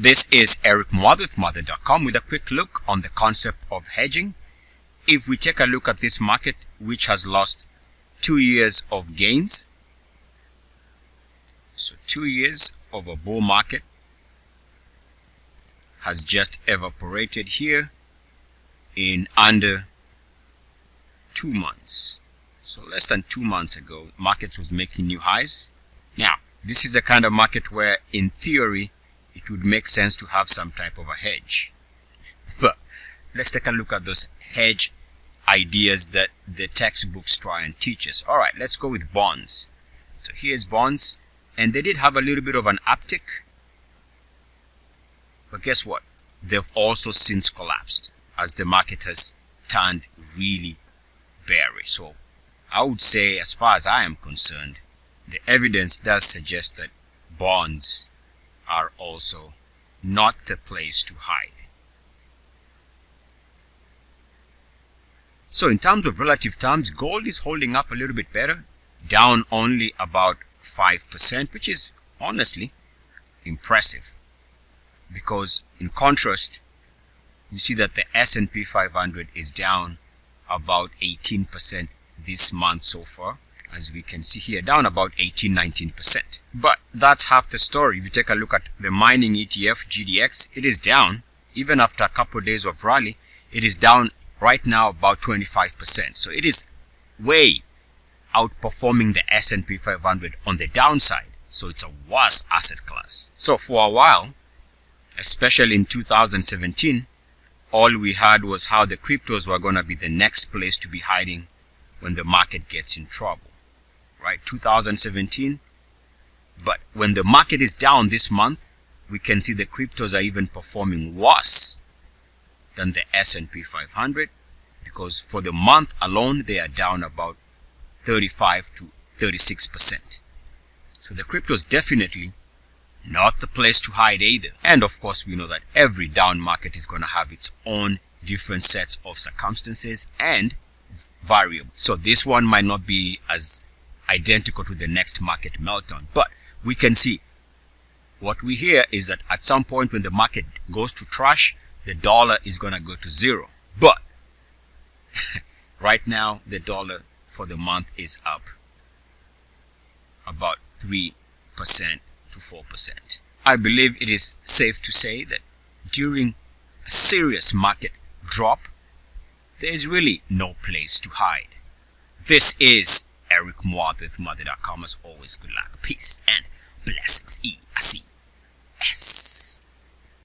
This is Eric Muathe with Muathe.com with a quick look on the concept of hedging. If we take a look at this market, which has lost 2 years of gains, so 2 years of a bull market has just evaporated here in under 2 months. So less than 2 months ago, markets was making new highs. Now, this is the kind of market where, in theory, it would make sense to have some type of a hedge. But let's take a look at those hedge ideas that the textbooks try and teach us. All right, let's go with bonds. So here's bonds, and they did have a little bit of an uptick. But guess what? They've also since collapsed as the market has turned really bearish. So I would say, as far as I am concerned, the evidence does suggest that bonds are also not the place to hide. So in terms of relative terms, gold is holding up a little bit better, down only about 5%, which is honestly impressive, because in contrast, you see that the S&P 500 is down about 18% this month so far, as we can see here, down about 18-19%. But that's half the story. If you take a look at the mining ETF GDX, it is down. Even after a couple of days of rally, it is down right now about 25%. So it is way outperforming the S&P 500 on the downside. So it's a worse asset class. So for a while, especially in 2017, all we had was how the cryptos were going to be the next place to be hiding when the market gets in trouble. Right, 2017. But when the market is down this month, we can see the cryptos are even performing worse than the S&P 500, because for the month alone, they are down about 35 to 36%. So the cryptos definitely not the place to hide either. And of course, we know that every down market is going to have its own different sets of circumstances and variables. So this one might not be as identical to the next market meltdown, but we can see what we hear is that at some point when the market goes to trash, the dollar is going to go to zero. But right now, the dollar for the month is up about 3% to 4%. I believe it is safe to say that during a serious market drop, there is really no place to hide. This is Eric Muathe with Muathe.com. As always, good luck, peace, and blessings.